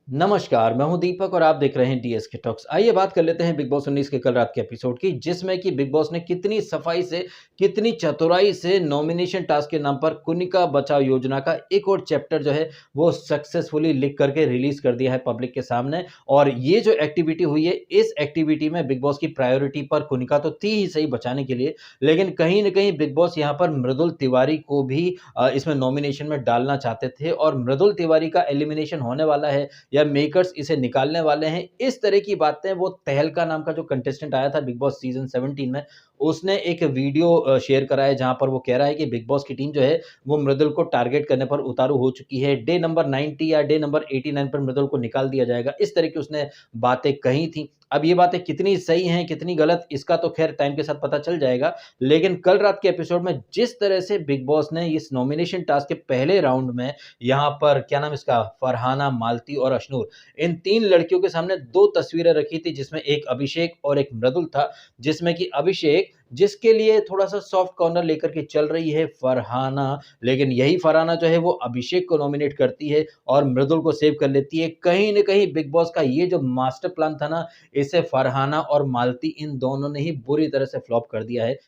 नमस्कार, मैं हूं दीपक और आप देख रहे हैं डीएसके टॉक्स। आइए बात कर लेते हैं बिग बॉस 19 के कल रात के एपिसोड की, जिसमें कि बिग बॉस ने कितनी सफाई से, कितनी चतुराई से नॉमिनेशन टास्क के नाम पर कुनिका बचाओ योजना का एक और चैप्टर जो है वो सक्सेसफुली लिख करके रिलीज कर दिया है पब्लिक के सामने। और ये जो एक्टिविटी हुई है, इस एक्टिविटी में बिग बॉस की प्रायोरिटी पर कुनिका तो थी ही सही बचाने के लिए, लेकिन कहीं ना कहीं बिग बॉस यहाँ पर मृदुल तिवारी को भी इसमें नॉमिनेशन में डालना चाहते थे और मृदुल तिवारी का एलिमिनेशन होने वाला है या मेकर्स इसे निकालने वाले हैं। इस तरह की बातें वो तहलका नाम का जो कंटेस्टेंट आया था बिग बॉस सीजन 17 में, उसने एक वीडियो शेयर करा है जहां पर वो कह रहा है कि बिग बॉस की टीम जो है वो मृदुल को टारगेट करने पर उतारू हो चुकी है। डे नंबर 90 या डे नंबर 89 पर मृदुल को निकाल दिया जाएगा, इस तरह की उसने बातें कही थी। अब ये बातें कितनी सही हैं कितनी गलत, इसका तो खैर टाइम के साथ पता चल जाएगा। लेकिन कल रात के एपिसोड में जिस तरह से बिग बॉस ने इस नॉमिनेशन टास्क के पहले राउंड में यहाँ पर क्या नाम इसका, फरहाना, मालती और अशनूर, इन तीन लड़कियों के सामने दो तस्वीरें रखी थी, जिसमें एक अभिषेक और एक मृदुल था। जिसमें कि अभिषेक जिसके लिए थोड़ा सा सॉफ्ट कॉर्नर लेकर के चल रही है फरहाना, लेकिन यही फरहाना जो है वो अभिषेक को नॉमिनेट करती है और मृदुल को सेव कर लेती है। कहीं ना कहीं बिग बॉस का ये जो मास्टर प्लान था ना, इसे फरहाना और मालती इन दोनों ने ही बुरी तरह से फ्लॉप कर दिया है।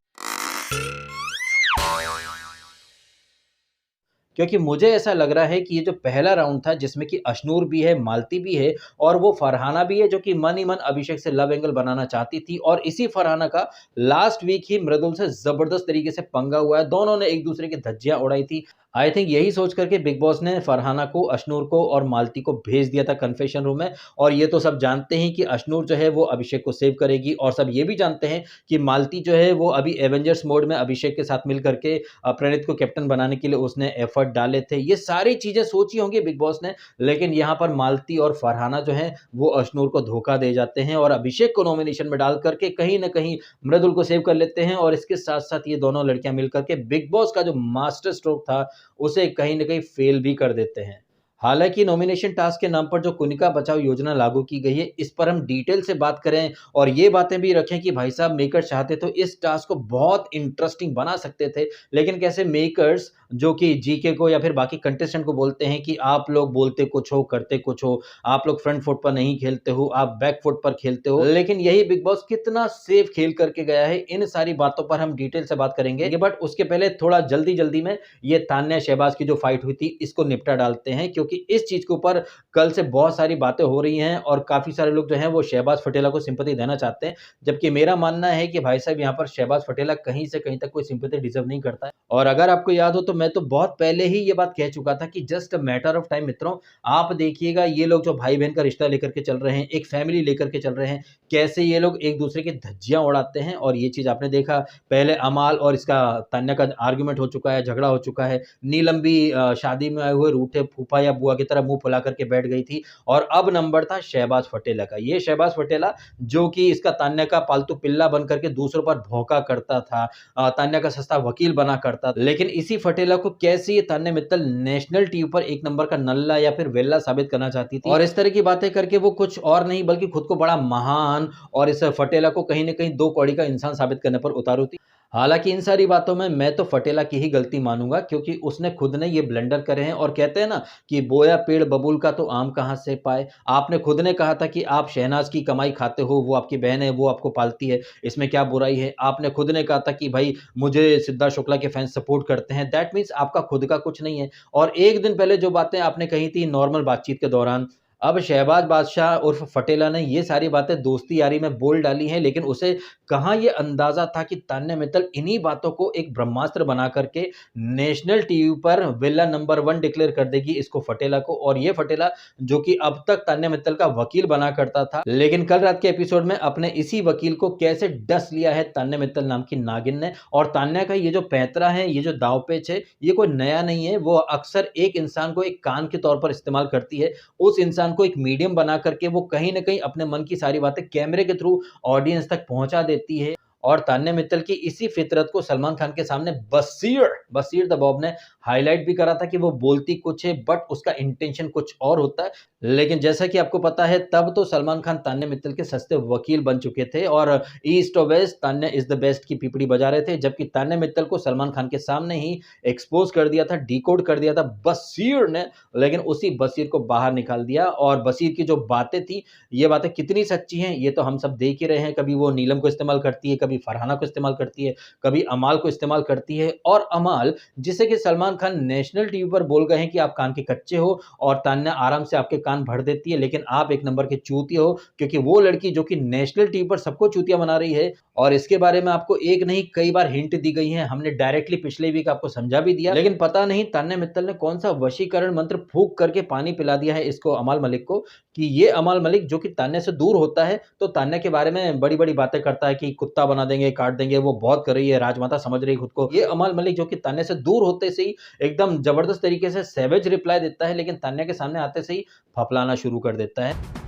क्योंकि मुझे ऐसा लग रहा है कि ये जो पहला राउंड था, जिसमें कि अशनूर भी है, मालती भी है और वो फरहाना भी है, जो कि मन ही मन अभिषेक से लव एंगल बनाना चाहती थी। और इसी फरहाना का लास्ट वीक ही मृदुल से जबरदस्त तरीके से पंगा हुआ है, दोनों ने एक दूसरे की धज्जियां उड़ाई थी। आई थिंक यही सोच करके बिग बॉस ने फरहाना को, अशनूर को और मालती को भेज दिया था कन्फेशन रूम में। और ये तो सब जानते हैं कि अशनूर जो है वो अभिषेक को सेव करेगी, और सब ये भी जानते हैं कि मालती जो है वो अभी एवेंजर्स मोड में अभिषेक के साथ मिल करके प्रणीत को कैप्टन बनाने के लिए उसने एफर्ट डाले थे। ये सारी चीजें सोची होंगी बिग बॉस ने, लेकिन यहाँ पर मालती और फरहाना जो है वो अशनूर को धोखा दे जाते हैं और अभिषेक को नॉमिनेशन में डाल करके कहीं ना कहीं मृदुल को सेव कर लेते हैं। और इसके साथ साथ ये दोनों लड़कियां मिलकर के बिग बॉस का जो मास्टर स्ट्रोक था उसे कहीं ना कहीं फेल भी कर देते हैं। हालांकि नॉमिनेशन टास्क के नाम पर जो कुनिका बचाओ योजना लागू की गई है, इस पर हम डिटेल से बात करें और ये बातें भी रखें कि भाई साहब मेकर्स चाहते तो इस टास्क को बहुत इंटरेस्टिंग बना सकते थे, लेकिन कैसे मेकर्स जो कि जीके को या फिर बाकी कंटेस्टेंट को बोलते हैं कि आप लोग बोलते कुछ हो करते कुछ हो, आप लोग फ्रंट फुट पर नहीं खेलते हो, आप बैक फुट पर खेलते हो। लेकिन यही बिग बॉस कितना सेफ खेल करके गया है, इन सारी बातों पर हम डिटेल से बात करेंगे। बट उसके पहले थोड़ा जल्दी जल्दी में ये तान्या शहबाज की जो फाइट हुई थी इसको निपटा डालते हैं, क्योंकि इस चीज के ऊपर कल से बहुत सारी बातें हो रही हैं और काफी सारे लोग जो हैं वो शहबाज फटेला को सिंपैथी देना चाहते हैं। जबकि मेरा मानना है कि भाई साहब यहाँ पर शहबाज फटेला कहीं से कहीं तक कोई सिंपैथी डिजर्व नहीं करता है। और अगर आपको याद हो तो मैं तो बहुत पहले ही ये बात कह चुका था कि just a matter of time मित्रों, आप देखिएगा ये लोग जो भाई बहन का रिश्ता लेकर के चल रहे हैं, एक फैमिली लेकर के चल रहे हैं, कैसे ये लोग एक दूसरे की धज्जियां उड़ाते हैं। और ये चीज आपने देखा, पहले अमाल और इसका तान्या का आर्ग्यूमेंट हो चुका है, झगड़ा हो चुका है। नीलम भी शादी में आए हुए रूठे फूफा या बुआ की तरह मुंह फुला करके बैठ गई थी। और अब नंबर था शहबाज फटेला का। ये शहबाज फटेला जो कि इसका तान्या का पालतू पिल्ला बन करके दूसरों पर भौंका करता था, तान्या का सस्ता वकील बना करता, लेकिन इसी फटेला को कैसे ये तान्या मित्तल नेशनल टीवी पर एक नंबर का नल्ला या फिर वेल्ला साबित करना चाहती थी। और इस तरह की बातें करके वो कुछ और नहीं बल्कि खुद को बड़ा महान और इस फटेला को कहीं ना कहीं दो कौड़ी का इंसान साबित करने पर उतारू थी। हालांकि इन सारी बातों में मैं तो फटेला की ही गलती मानूंगा, क्योंकि उसने खुद ने ये ब्लंडर करे हैं। और कहते हैं ना कि बोया पेड़ बबूल का तो आम कहां से पाए। आपने खुद ने कहा था कि आप शहनाज की कमाई खाते हो, वो आपकी बहन है, वो आपको पालती है, इसमें क्या बुराई है। आपने खुद ने कहा था कि भाई मुझे सिद्धार्थ शुक्ला के फैंस सपोर्ट करते हैं, दैट मीन्स आपका खुद का कुछ नहीं है। और एक दिन पहले जो बातें आपने कही थी नॉर्मल बातचीत के दौरान, अब शहबाज बादशाह उर्फ फटेला ने ये सारी बातें दोस्ती यारी में बोल डाली हैं, लेकिन उसे कहाँ ये अंदाजा था कि तान्या मित्तल इन्हीं बातों को एक ब्रह्मास्त्र बना करके नेशनल टीवी पर विलन नंबर 1 डिक्लेयर कर देगी इसको फटेला को। और ये फटेला जो कि अब तक तान्या मित्तल का वकील बना करता था, लेकिन कल रात के एपिसोड में अपने इसी वकील को कैसे डस लिया है तान्या मित्तल नाम की नागिन ने। और तान्या का ये जो पैंतरा है, ये जो दावपेच है, ये कोई नया नहीं है। वो अक्सर एक इंसान को एक कान के तौर पर इस्तेमाल करती है, उस इंसान को एक मीडियम बना करके वो कहीं ना कहीं अपने मन की सारी बातें कैमरे के थ्रू ऑडियंस तक पहुंचा देती है। और तान्या मित्तल की इसी फितरत को सलमान खान के सामने बशीर बशीर द बॉब ने हाईलाइट भी करा था कि वो बोलती कुछ है बट उसका इंटेंशन कुछ और होता है। लेकिन जैसा कि आपको पता है तब तो सलमान खान तान्या मित्तल के सस्ते वकील बन चुके थे और ईस्ट और west Tanya is the best की पीपड़ी बजा रहे थे, जबकि तान्या मित्तल को सलमान खान के सामने ही एक्सपोज कर दिया था, डिकोड कर दिया था बशीर ने। लेकिन उसी बशीर को बाहर निकाल दिया और बशीर की जो बातें थी, ये बातें कितनी सच्ची हैं ये तो हम सब देख ही रहे हैं। कभी वो नीलम को इस्तेमाल करती है, कभी फरहाना को इस्तेमाल करती है, कभी अमाल को इस्तेमाल करती है। और अमाल जिसे कि सलमान खान नेशनल टीवी पर बोल गए हैं कि आप कान के कच्चे हो और तान्या आराम से आपके कान भर देती है, लेकिन आप एक नंबर के चूतिया हो, क्योंकि वो लड़की जो कि नेशनल टीवी पर सबको चूतिया बना रही है और इसके बारे में आपको एक नहीं कई बार हिंट दी गई है। हमने डायरेक्टली पिछले वीक आपको समझा भी दिया, लेकिन पता नहीं तान्या मित्तल ने कौन सा वशीकरण मंत्र फूंक करके पानी पिला दिया है इसको अमाल मलिक को, कि ये अमाल मलिक जो कि तान्या से दूर होता है तो तान्या के बारे में बड़ी-बड़ी बातें करता है कि कुत्ता बना देंगे, काट देंगे, वो बहुत कर रही है, राजमाता समझ रही है खुद को। ये अमाल मलिक जो कि तान्या से दूर होते से ही एकदम जबरदस्त तरीके से सैवेज रिप्लाई देता है, लेकिन तान्या के सामने आते से ही फफलाना शुरू कर देता है।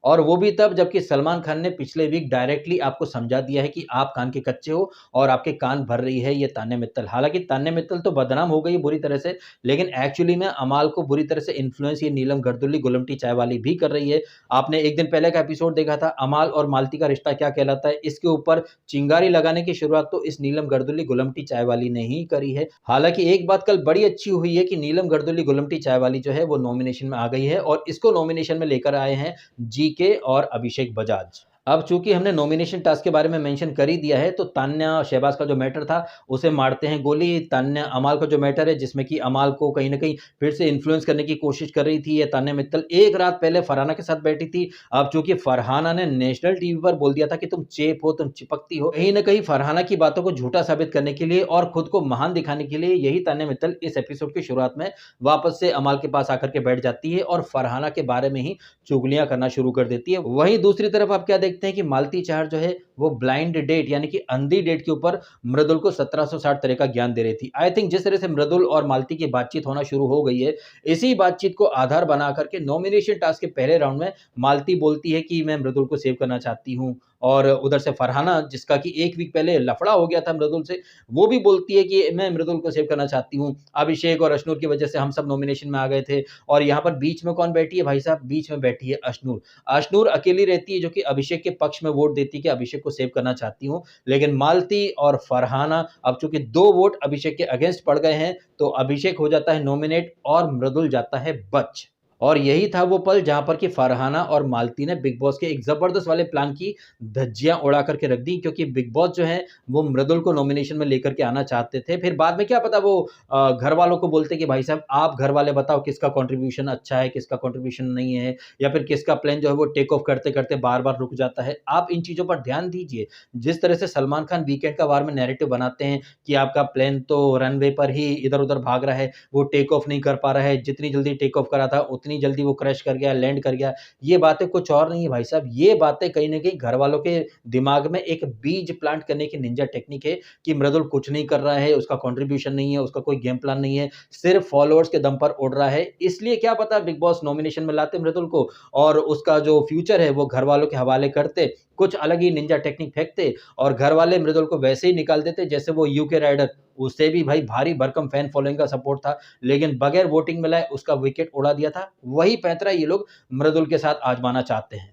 और वो भी तब जबकि सलमान खान ने पिछले वीक डायरेक्टली आपको समझा दिया है कि आप कान के कच्चे हो और आपके कान भर रही है ये तान्या मित्तल। हालाँकि तान्या मित्तल तो बदनाम हो गई है बुरी तरह से, लेकिन एक्चुअली में अमाल को बुरी तरह से इन्फ्लुएंस ये नीलम गर्दुल्ली गुलमटी चाय वाली भी कर रही है। आपने एक दिन पहले का एपिसोड देखा था अमाल और मालती का रिश्ता क्या कहलाता है, इसके ऊपर चिंगारी लगाने की शुरुआत तो इस नीलम गर्दुल्ली गुलमटी चाय वाली ने ही करी है। हालाँकि एक बात कल बड़ी अच्छी हुई है कि नीलम गर्दुल्ली गुलमटी चाय वाली जो है वो नॉमिनेशन में आ गई है और इसको नॉमिनेशन में लेकर आए हैं जीके और अभिषेक बजाज। अब चूंकि हमने नॉमिनेशन टास्क के बारे में मेंशन कर ही दिया है तो तान्या शहबाज का जो मैटर था उसे मारते हैं गोली। तान्या अमाल का जो मैटर है जिसमें कि अमाल को कहीं न कहीं फिर से इन्फ्लुएंस करने की कोशिश कर रही थी ये तान्या मित्तल, एक रात पहले फरहाना के साथ बैठी थी। अब चूंकि फरहाना ने नेशनल टीवी पर बोल दिया था कि तुम चेप हो, तुम चिपकती हो, कहीं न कहीं फरहाना की बातों को झूठा साबित करने के लिए और खुद को महान दिखाने के लिए यही तान्या मित्तल इस एपिसोड की शुरुआत में वापस से अमाल के पास आकर के बैठ जाती है और फरहाना के बारे में ही चुगलियाँ करना शुरू कर देती है। वहीं दूसरी तरफ आप क्या देखते हैं कि मालती चाहर जो है वो ब्लाइंड डेट यानी कि अंधी डेट के ऊपर मृदुल को 1760 तरह का ज्ञान दे रही थी। आई थिंक जिस तरह से मृदुल और मालती की बातचीत होना शुरू हो गई है, इसी बातचीत को आधार बना करके नॉमिनेशन टास्क के पहले राउंड में मालती बोलती है कि मैं मृदुल को सेव करना चाहती हूँ और उधर से फरहाना जिसका कि एक वीक पहले लफड़ा हो गया था मृदुल से, वो भी बोलती है कि मैं मृदुल को सेव करना चाहती हूँ। अभिषेक और अशनूर की वजह से हम सब नॉमिनेशन में आ गए थे और यहाँ पर बीच में कौन बैठी है भाई साहब? बीच में बैठी है अशनूर। अशनूर अकेली रहती है जो कि अभिषेक के पक्ष में वोट देती है कि अभिषेक को सेव करना चाहती हूँ। लेकिन मालती और फरहाना अब चूंकि 2 वोट अभिषेक के अगेंस्ट पड़ गए हैं तो अभिषेक हो जाता है नॉमिनेट और मृदुल जाता है बच। और यही था वो पल जहाँ पर कि फरहाना और मालती ने बिग बॉस के एक ज़बरदस्त वाले प्लान की धज्जियाँ उड़ा करके रख दी, क्योंकि बिग बॉस जो है वो मृदुल को नॉमिनेशन में लेकर के आना चाहते थे। फिर बाद में क्या पता वो घर वालों को बोलते कि भाई साहब आप घर वाले बताओ किसका कंट्रीब्यूशन अच्छा है, किसका कंट्रीब्यूशन नहीं है, या फिर किसका प्लान जो है वो टेक ऑफ करते-करते बार-बार रुक जाता है। आप इन चीज़ों पर ध्यान दीजिए। जिस तरह से सलमान खान वीकेंड का वार में नैरेटिव बनाते हैं कि आपका प्लान तो रनवे पर ही इधर-उधर भाग रहा है, वो टेक ऑफ नहीं कर पा रहा है, जितनी जल्दी टेक ऑफ करा था उतनी जल्दी वो क्रैश कर गया, लैंड कर गया। ये बातें कुछ और नहीं है भाई साहब, ये बातें कहीं न कहीं घरवालों के दिमाग में एक बीज प्लांट करने की निंजा टेक्निक है कि मृदुल कुछ नहीं कर रहा है, उसका कंट्रीब्यूशन नहीं है, उसका कोई गेम प्लान नहीं है, सिर्फ फॉलोअर्स के दम पर उड़ रहा है। इसलिए क्या पता बिग बॉस नॉमिनेशन में लाते मृदुल को और उसका जो फ्यूचर है वो घरवालों के हवाले करते, कुछ अलग ही निंजा टेक्निक फेंकते और घरवाले मृदुल को वैसे ही निकाल देते जैसे वो यूके राइडर, उसे भी भाई भारी भरकम फैन फॉलोइंग का सपोर्ट था, लेकिन बगैर वोटिंग मिलाए उसका विकेट उड़ा दिया था। वही पैंतरा ये लोग मृदुल के साथ आजमाना चाहते हैं।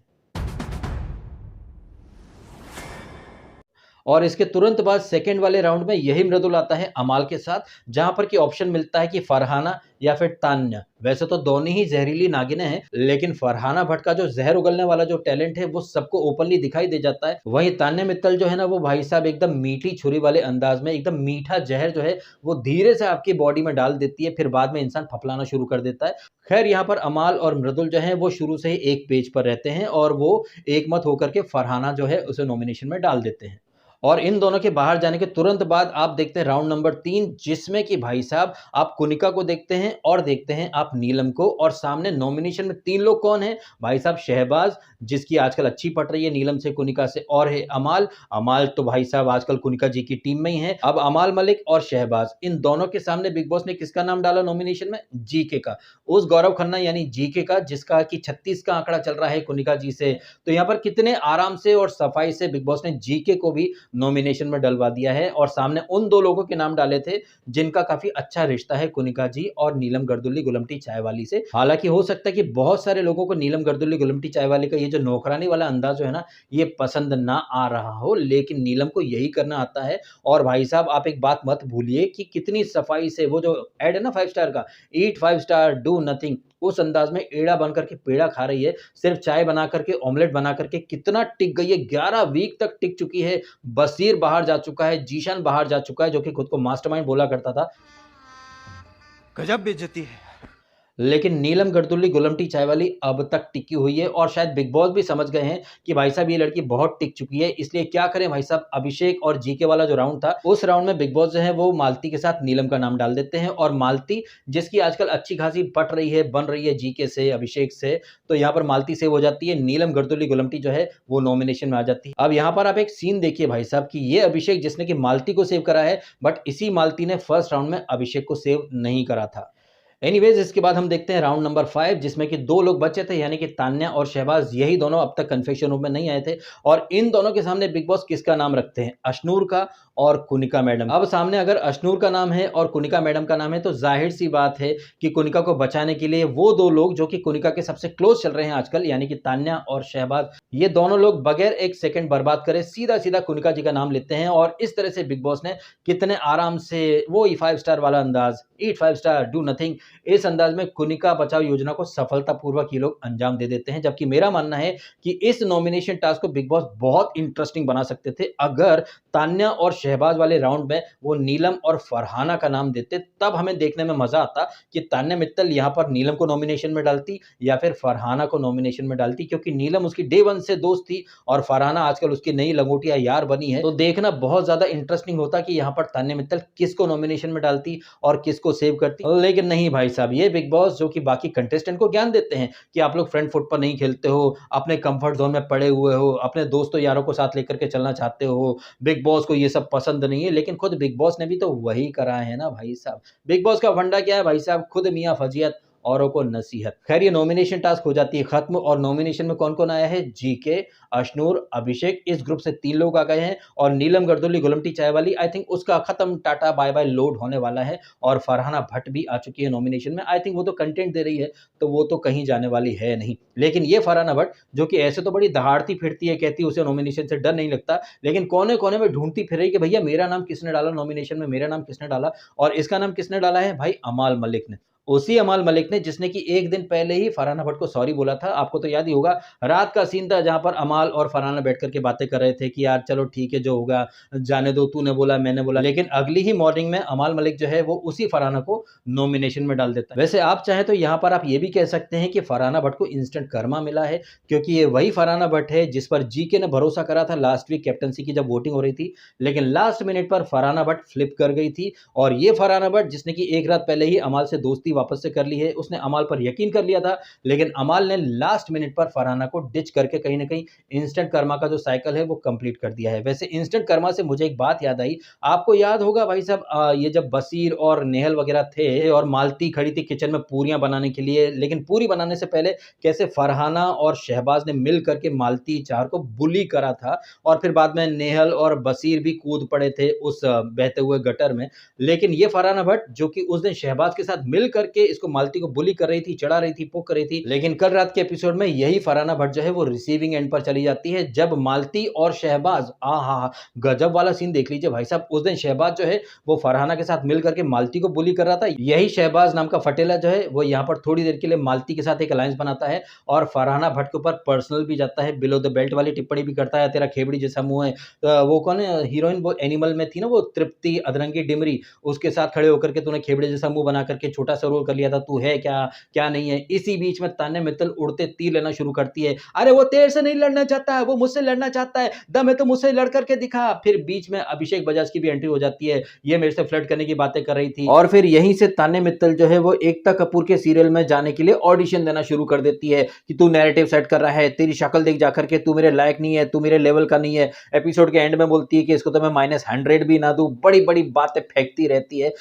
और इसके तुरंत बाद सेकंड वाले राउंड में यही मृदुल आता है अमाल के साथ, जहां पर कि ऑप्शन मिलता है कि फरहाना या फिर तान्या। वैसे तो दोनों ही जहरीली नागिनें हैं, लेकिन फरहाना भट्ट का जो जहर उगलने वाला जो टैलेंट है वो सबको ओपनली दिखाई दे जाता है। वहीं तान्या मित्तल जो है ना वो भाई साहब एकदम मीठी छुरी वाले अंदाज में एकदम मीठा जहर जो है वो धीरे से आपकी बॉडी में डाल देती है, फिर बाद में इंसान फफलाना शुरू कर देता है। खैर यहाँ पर अमाल और मृदुल जो है वो शुरू से ही एक पेज पर रहते हैं और वो एकमत होकर के फरहाना जो है उसे नॉमिनेशन में डाल देते हैं। और इन दोनों के बाहर जाने के तुरंत बाद आप देखते हैं राउंड नंबर 3, जिसमें कि भाई साहब आप कुनिका को देखते हैं और देखते हैं आप नीलम को, और सामने नॉमिनेशन में 3 लोग कौन हैं? भाई साहब शहबाज, जिसकी आजकल अच्छी पट रही है नीलम से, कुनिका से, और है अमाल। अमाल तो भाई साहब आजकल कुनिका जी की टीम में ही है। अब अमाल मलिक और शहबाज, इन दोनों के सामने बिग बॉस ने किसका नाम डाला नॉमिनेशन में? जीके का। उस गौरव खन्ना यानी जीके का, जिसका कि 36 का आंकड़ा चल रहा है कुनिका जी से। तो यहाँ पर कितने आराम से और सफाई से बिग बॉस ने जीके को भी नॉमिनेशन में डलवा दिया है, और सामने उन 2 लोगों के नाम डाले थे जिनका काफ़ी अच्छा रिश्ता है कुनिका जी और नीलम गर्दुल्ली गुलमटी चायवाली से। हालाँकि हो सकता है कि बहुत सारे लोगों को नीलम गर्दुल्ली गुलमटी चायवाली का ये जो नौकरानी वाला अंदाज़ जो है ना, ये पसंद ना आ रहा हो, लेकिन नीलम को यही करना आता है। और भाई साहब आप एक बात मत भूलिए कि कितनी सफाई से वो जो ऐड है ना 5 स्टार का, ईट 5 स्टार डू नथिंग, उस अंदाज में एड़ा बन करके पेड़ा खा रही है, सिर्फ चाय बना करके, ऑमलेट बना करके कितना टिक गई है, 11 वीक तक टिक चुकी है। बसीर बाहर जा चुका है, जीशान बाहर जा चुका है, जो कि खुद को मास्टरमाइंड बोला करता था। गजब बेइज्जती है। लेकिन नीलम गर्दुल्ली गुलमटी चायवाली अब तक टिकी हुई है, और शायद बिग बॉस भी समझ गए हैं कि भाई साहब ये लड़की बहुत टिक चुकी है। इसलिए क्या करें भाई साहब, अभिषेक और जीके वाला जो राउंड था, उस राउंड में बिग बॉस जो है वो मालती के साथ नीलम का नाम डाल देते हैं, और मालती जिसकी आजकल अच्छी खासी पट रही है, बन रही है जीके से, अभिषेक से, तो यहाँ पर मालती सेव हो जाती है। नीलम गर्दुल्ली गुलमटी जो है वो नॉमिनेशन में आ जाती है। अब यहाँ पर आप एक सीन देखिए भाई साहब कि ये अभिषेक जिसने कि मालती को सेव करा है, बट इसी मालती ने फर्स्ट राउंड में अभिषेक को सेव नहीं करा था। एनीवेज इसके बाद हम देखते हैं राउंड नंबर 5, जिसमें कि 2 लोग बचे थे, यानी कि तान्या और शहबाज। यही दोनों अब तक कन्फेक्शन रूम में नहीं आए थे, और इन दोनों के सामने बिग बॉस किसका नाम रखते हैं? अशनूर का और कुनिका मैडम। अब सामने अगर अशनूर का नाम है और कुनिका मैडम का नाम है, तो जाहिर सी बात है कि कुनिका को बचाने के लिए वो 2 लोग जो कि कुनिका के सबसे क्लोज चल रहे हैं आजकल, यानी कि तान्या और शहबाज, ये दोनों लोग बगैर एक सेकंड बर्बाद करे सीधा सीधा कुनिका जी का नाम लेते हैं। और इस तरह से बिग बॉस ने कितने आराम से वो 5 स्टार वाला अंदाज, ईट 5 स्टार डू नथिंग, इस अंदाज में कुनिका बचाओ योजना को सफलतापूर्वक ये लोग अंजाम दे देते हैं। जबकि मेरा मानना है कि इस नॉमिनेशन टास्क को बिग बॉस बहुत इंटरेस्टिंग बना सकते थे अगर तान्या और शहबाज वाले राउंड में वो नीलम और फरहाना का नाम देते। तब हमें देखने में मजा आता कि तान्या मित्तल यहाँ पर नीलम को नॉमिनेशन में डालती या फिर फरहाना को नॉमिनेशन में डालती, क्योंकि नीलम उसकी डे 1 से दोस्त थी और फरहाना आजकल उसकी नई लंगोटिया यार बनी है। तो देखना बहुत ज्यादा इंटरेस्टिंग होता कि यहाँ पर तान्या मित्तल किसको नॉमिनेशन में डालती और किसको सेव करती। लेकिन नहीं भाई साहब, ये बिग बॉस जो कि बाकी कंटेस्टेंट को ज्ञान देते हैं कि आप लोग फ्रंट फुट पर नहीं खेलते हो, अपने कंफर्ट जोन में पड़े हुए हो, अपने दोस्तों यारों को साथ लेकर के चलना चाहते हो, बिग बॉस को ये सब पसंद नहीं है। लेकिन खुद बिग बॉस ने भी तो वही करा है ना भाई साहब। बिग बॉस का फंडा क्या है भाई साहब? खुद मियां फजीहत, औरों को नसीहत। खैर ये नॉमिनेशन टास्क हो जाती है खत्म, और नॉमिनेशन में कौन कौन आया है? जीके, अशनूर, अभिषेक, इस ग्रुप से 3 लोग आ गए हैं, और नीलम गर्दुल्ली गुलमटी चायवाली, आई थिंक उसका खत्म, टाटा बाय बाय लोड होने वाला है, और फरहाना भट्ट भी आ चुकी है नॉमिनेशन में। आई थिंक वो तो कंटेंट दे रही है, तो वो तो कहीं जाने वाली है नहीं। लेकिन ये फरहाना भट्ट जो कि ऐसे तो बड़ी दहाड़ती फिरती है, कहती है उसे नॉमिनेशन से डर नहीं लगता, लेकिन कोने कोने में ढूंढती फिर रही कि भैया मेरा नाम किसने डाला नॉमिनेशन में, मेरा नाम किसने डाला। और इसका नाम किसने डाला है भाई? अमाल मलिक ने। उसी अमाल मलिक ने जिसने कि एक दिन पहले ही फरहाना भट्ट को सॉरी बोला था। आपको तो याद ही होगा, रात का सीन था जहां पर अमाल और फरहाना बैठ करके बातें कर रहे थे कि यार चलो ठीक है जो होगा जाने दो, तूने बोला मैंने बोला। लेकिन अगली ही मॉर्निंग में अमाल मलिक जो है वो उसी फरहाना को नॉमिनेशन में डाल देता है। वैसे आप चाहे तो यहाँ पर आप ये भी कह सकते हैं कि फरहाना भट्ट को इंस्टेंट कर्मा मिला है, क्योंकि ये वही फरहाना भट्ट है जिस पर जीके ने भरोसा करा था लास्ट वीक कैप्टनसी की जब वोटिंग हो रही थी, लेकिन लास्ट मिनट पर फरहाना भट्ट फ्लिप कर गई थी। और ये फरहाना भट्ट जिसने कि एक रात पहले ही अमाल से दोस्ती वापस से कर ली है, उसने अमाल पर यकीन कर लिया था, लेकिन अमाल ने लास्ट मिनट पर फरहाना को डिच करके कहीं ना कहीं इंस्टेंट कर्मा का जो साइकिल है वो कंप्लीट कर दिया है। वैसे इंस्टेंट कर्मा से मुझे एक बात याद आई, आपको याद होगा भाई साहब, ये जब बसीर और नेहल वगैरह थे और मालती खड़ी थी किचन में पूरियां बनाने के लिए, लेकिन पूरी बनाने से पहले कैसे फरहाना और शहबाज ने मिल करके मालती चार को बुली करा था, और फिर बाद में नेहल और बसीर भी कूद पड़े थे उस बहते हुए गटर में। लेकिन ये फरहाना भट्ट जो कि उस दिन शहबाज के साथ मिल करके इसको मालती को बुली कर रही थी, चढ़ा रही थी, पोक कर रही थी, लेकिन कल रात के एपिसोड में यही फरहाना भट्ट जो है वो रिसीविंग एंड पर चली जाती है, जब मालती और शहबाज, आहा गजब वाला सीन देख लीजिए भाई साहब। उस दिन शहबाज जो है वो फरहाना के साथ मिल करके मालती को बुली कर रहा था। यही शहबाज नाम का फटेला जो है वो यहाँ पर थोड़ी देर के लिए मालती के साथ एक अलायंस बनाता है और फरहाना भट्ट के ऊपर पर्सनल भी जाता है, बिलो द बेल्ट वाली टिप्पणी भी करता है, तेरा खेबड़ी जैसा मुंह है। वो कौन है हीरोइन, वो एनिमल में थी ना, वो तृप्ति अदरंगी डिमरी, उसके साथ खड़े होकर के तूने खेबड़े जैसा मुंह बना करके छोटा सा रोल कर लिया था, तू है क्या, क्या नहीं है। इसी बीच में तान्या मित्तल उड़ते तीर लेना शुरू करती है, अरे वो तेरे से नहीं लड़ना चाहता है, वो मुझसे लड़ना चाहता है, दम है तो मुझसे लड़ करके दिखा। फिर बीच में अभिषेक बजाज की भी एंट्री हो जाती है, ये मेरे से फ्लर्ट करने की बातें कर रही थी और फिर यहीं से तान्या मित्तल जो है वो एकता कपूर के सीरियल में जाने के लिए ऑडिशन देना शुरू कर देती है कि तू नैरेटिव सेट कर रहा है, तेरी शक्ल देख जाकर के तू मेरे लायक नहीं है, तू मेरे लेवल का नहीं है। एपिसोड के एंड में बोलती है कि इसको तो मैं -100 भी ना दूं, बड़ी बड़ी बातें फेंकती रहती है।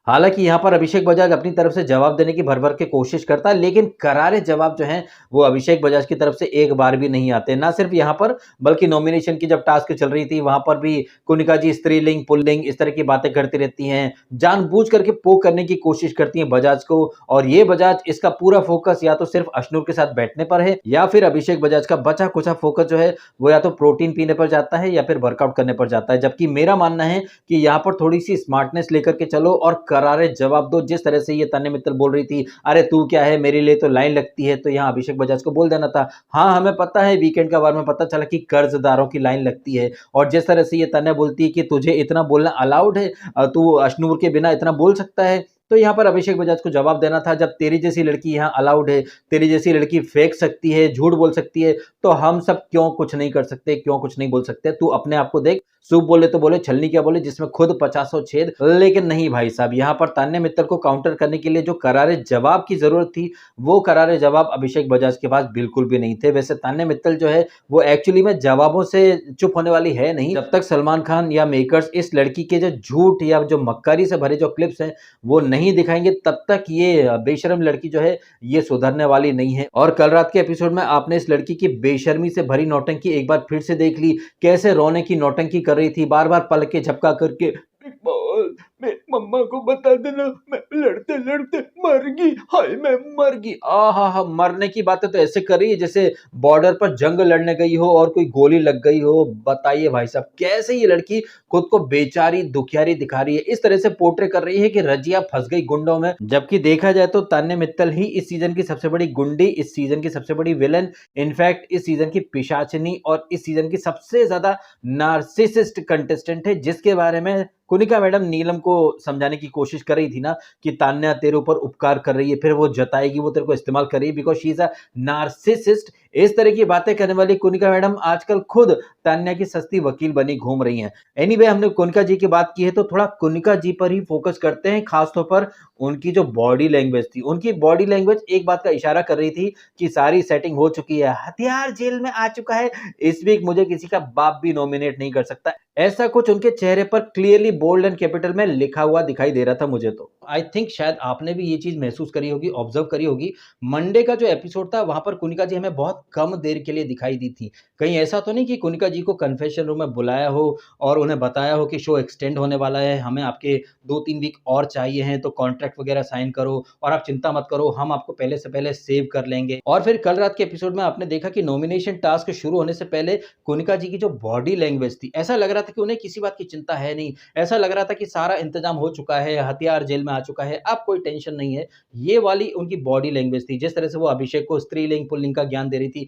हालांकि यहाँ पर अभिषेक बजाज अपनी तरफ से जवाब देने की भर भर के कोशिश करता है, लेकिन करारे जवाब जो हैं वो अभिषेक बजाज की तरफ से एक बार भी नहीं आते। ना सिर्फ यहाँ पर, बल्कि नॉमिनेशन की जब टास्क चल रही थी वहां पर भी कुनिका जी स्त्रीलिंग पुल्लिंग इस तरह की बातें करती रहती हैं, जानबूझ करके पोक करने की कोशिश करती हैं बजाज को। और ये बजाज इसका पूरा फोकस या तो सिर्फ अशनूर के साथ बैठने पर है, या फिर अभिषेक बजाज का बचा कुचा फोकस जो है वो या तो प्रोटीन पीने पर जाता है या फिर वर्कआउट करने पर जाता है। जबकि मेरा मानना है कि यहाँ पर थोड़ी सी स्मार्टनेस लेकर के चलो और करारे जवाब दो। जिस तरह से ये तान्या मित्तल बोल रही थी, अरे तू क्या है, मेरे लिए तो लाइन लगती है, तो यहाँ अभिषेक बजाज को बोल देना था, हाँ हमें पता है, वीकेंड का बार में पता चला कि कर्जदारों की लाइन लगती है। और जिस तरह से ये तान्या बोलती है कि तुझे इतना बोलना अलाउड है, तू अशनूर के बिना इतना बोल सकता है, तो यहाँ पर अभिषेक बजाज को जवाब देना था, जब तेरी जैसी लड़की यहाँ अलाउड है, तेरी जैसी लड़की फेंक सकती है, झूठ बोल सकती है, तो हम सब क्यों कुछ नहीं कर सकते, क्यों कुछ नहीं बोल सकते। तू अपने आप को देख, सूप बोले तो बोले, छलनी क्या बोले, जिसमें खुद 50 छेद। लेकिन नहीं भाई साहब, यहाँ पर तान्या मित्तल को काउंटर करने के लिए जो करारे जवाब की जरूरत थी, वो करारे जवाब अभिषेक बजाज के पास बिल्कुल भी नहीं थे। वैसे तान्या मित्तल जो है वो एक्चुअली में जवाबों से चुप होने वाली है नहीं। जब तक सलमान खान या मेकर्स इस लड़की के जो झूठ या जो मक्कारी से भरे जो क्लिप्स हैं वो नहीं दिखाएंगे, तब तक ये बेशर्म लड़की जो है ये सुधरने वाली नहीं है। और कल रात के एपिसोड में आपने इस लड़की की बेशर्मी से भरी नौटंकी एक बार फिर से देख ली, कैसे रोने की नौटंकी कर रही थी, बार बार पलके झपका करके, बिग बॉस मेरी मम्मा को बता देना मैं लड़ते लड़ते मर गई, हाय मैं मर गई। हा, मरने की बातें तो ऐसे कर रही है जैसे बॉर्डर पर जंग लड़ने गई हो और कोई गोली लग गई हो। बताइए भाई साहब, कैसे ये लड़की खुद को बेचारी दुखियारी दिखा रही है, इस तरह से पोर्ट्रे कर रही है कि रजिया फंस गई गुंडों में। जबकि देखा जाए तो तान्या मित्तल ही इस सीजन की सबसे बड़ी गुंडी, इस सीजन की सबसे बड़ी विलन, इनफैक्ट इस सीजन की पिशाचिनी और इस सीजन की सबसे ज्यादा नार्सिसिस्ट कंटेस्टेंट है, जिसके बारे में कुनिका मैडम नीलम को समझाने की कोशिश कर रही थी ना कि तान्या तेरे ऊपर उपकार कर रही है, फिर वो जताएगी, वो तेरे को इस्तेमाल कर रही है because she is a narcissist. इस तरह की बातें करने वाली कुनिका मैडम आजकल खुद तान्या की सस्ती वकील बनी घूम रही हैं। एनीवे, हमने कुनिका जी की बात की है तो थोड़ा कुनिका जी पर ही फोकस करते हैं, खासतौर पर उनकी जो बॉडी लैंग्वेज थी। उनकी बॉडी लैंग्वेज एक बात का इशारा कर रही थी कि सारी सेटिंग हो चुकी है, हथियार जेल में आ चुका है, इस वीक मुझे किसी का बाप भी नॉमिनेट नहीं कर सकता। ऐसा कुछ उनके चेहरे पर क्लियरली बोल्ड एंड कैपिटल में लिखा हुआ दिखाई दे रहा था मुझे। तो आई थिंक शायद आपने भी ये चीज महसूस करी होगी, ऑब्जर्व करी होगी। मंडे का जो एपिसोड था वहां पर कुनिका जी हमें बहुत कम देर के लिए दिखाई दी थी। कहीं ऐसा तो नहीं कि कुनिका जी को कन्फेशन रूम में बुलाया हो और उन्हें बताया हो कि शो एक्सटेंड होने वाला है, हमें आपके 2-3 वीक और चाहिए हैं, तो कॉन्ट्रैक्ट वगैरह साइन करो और आप चिंता मत करो, हम आपको पहले से पहले सेव कर लेंगे। और फिर कल रात के एपिसोड में आपने देखा कि नॉमिनेशन टास्क शुरू होने से पहले कुनिका जी की जो बॉडी लैंग्वेज थी, ऐसा लग रहा था कि उन्हें किसी बात की चिंता है नहीं, ऐसा लग रहा था कि सारा इंतजाम हो चुका है, हथियार जेल में आ चुका है, अब कोई टेंशन नहीं है। ये वाली उनकी बॉडी लैंग्वेज थी, जिस तरह से वो अभिषेक को स्त्रीलिंग पुल्लिंग का ज्ञान दे रही थी।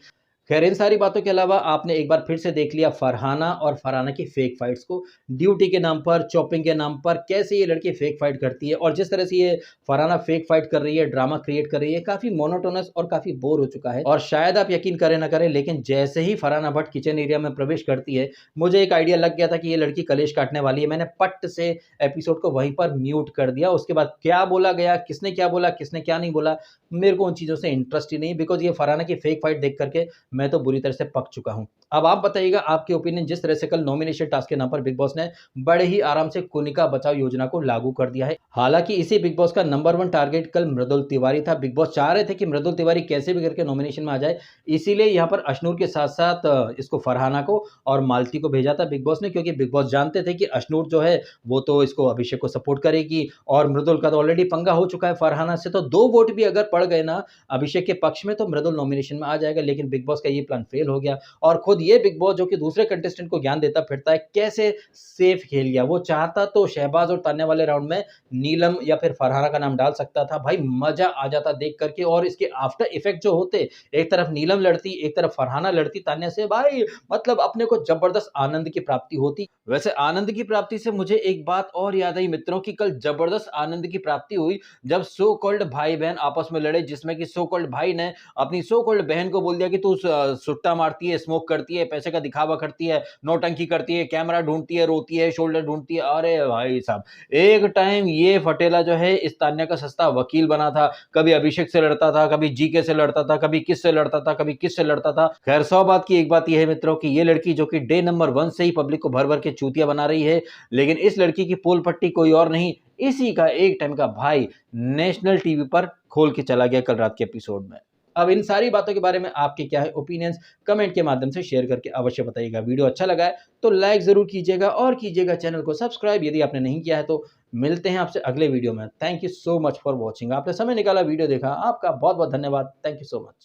खैर, इन सारी बातों के अलावा आपने एक बार फिर से देख लिया फरहाना और फरहाना की फेक फाइट्स को। ड्यूटी के नाम पर, चॉपिंग के नाम पर कैसे ये लड़की फेक फाइट करती है, और जिस तरह से ये फरहाना फेक फाइट कर रही है, ड्रामा क्रिएट कर रही है, काफी मोनोटोनस और काफी बोर हो चुका है। और शायद आप यकीन करें ना करें, लेकिन जैसे ही फरहाना भट्ट किचन एरिया में प्रवेश करती है, मुझे एक आइडिया लग गया था कि ये लड़की कलेश काटने वाली है। मैंने पट्ट से एपिसोड को वहीं पर म्यूट कर दिया। उसके बाद क्या बोला गया, किसने क्या बोला, किसने क्या नहीं बोला, मेरे को उन चीजों से इंटरेस्ट ही नहीं, बिकॉज ये फरहाना की फेक फाइट देख करके मैं तो बुरी तरह से पक चुका हूं। अब आप बताइएगा आपके ओपिनियन। जिस तरह से कल नॉमिनेशन टास्क के नाम पर बिग बॉस ने बड़े ही आराम से कुनिका बचाओ योजना को लागू कर दिया है। हालांकि इसी बिग बॉस का नंबर 1 टारगेट कल मृदुल तिवारी था। बिग बॉस चाह रहे थे कि मृदुल तिवारी कैसे भी करके नॉमिनेशन में आ जाए, इसीलिए यहाँ पर अशनूर के साथ साथ इसको फरहाना को और मालती को भेजा था बिग बॉस ने, क्योंकि बिग बॉस जानते थे कि अशनूर जो है वो तो इसको अभिषेक को सपोर्ट करेगी और मृदुल का तो ऑलरेडी पंगा हो चुका है फरहाना से, तो 2 वोट भी अगर पड़ गए ना अभिषेक के पक्ष में तो मृदुल नॉमिनेशन में आ जाएगा। लेकिन बिग बॉस का ये प्लान फेल हो गया और खुद ये बिग बॉस जो कि दूसरे कंटेस्टेंट को ज्ञान देता फिरता है, कैसे सेफ खेल गया। वो चाहता तो शहबाज और तान्या वाले राउंड में नीलम या फिर फरहाना का नाम डाल सकता था। भाई मजा आ जाता देख करके और इसके आफ्टर इफेक्ट जो होते, एक तरफ नीलम लड़ती, एक तरफ फरहाना लड़ती तान्या से, भाई मतलब अपने को जबरदस्त आनंद की प्राप्ति होती। वैसे आनंद की प्राप्ति से मुझे एक बात और याद आई मित्रों कि कल जबरदस्त आनंद की प्राप्ति हुई जब सो कॉल्ड भाई बहन आपस में लड़े, जिसमें कि सो कॉल्ड भाई ने अपनी सो कॉल्ड बहन को बोल दिया कि तू सुट्टा मारती है, स्मोक करती है, पैसे का दिखावा करती है, नौटंकी करती है, कैमरा ढूंढती है, रोती है, शोल्डर ढूंढती है। अरे भाई साहब, एक टाइम ये फटेला जो है इस तान्या का सस्ता वकील बना था। कभी अभिषेक से लड़ता था, कभी जीके से लड़ता था, कभी किस से लड़ता था, कभी किस से लड़ता था। खैर 100 बात की एक बात यह है मित्रों कि ये लड़की जो कि डे नंबर 1 से ही पब्लिक को भर भर के चूतिया बना रही है, लेकिन इस लड़की की पोल पट्टी कोई और नहीं, इसी का एक टाइम का भाई नेशनल टीवी पर खोल के चला गया कल रात के एपिसोड में। अब इन सारी बातों के बारे में आपके क्या है ओपिनियंस, कमेंट के माध्यम से शेयर करके अवश्य बताइएगा। वीडियो अच्छा लगा है तो लाइक जरूर कीजिएगा और कीजिएगा चैनल को सब्सक्राइब यदि आपने नहीं किया है तो। मिलते हैं आपसे अगले वीडियो में। Thank you so much for watching. आपने समय निकाला, वीडियो देखा, आपका बहुत बहुत धन्यवाद। Thank you so much.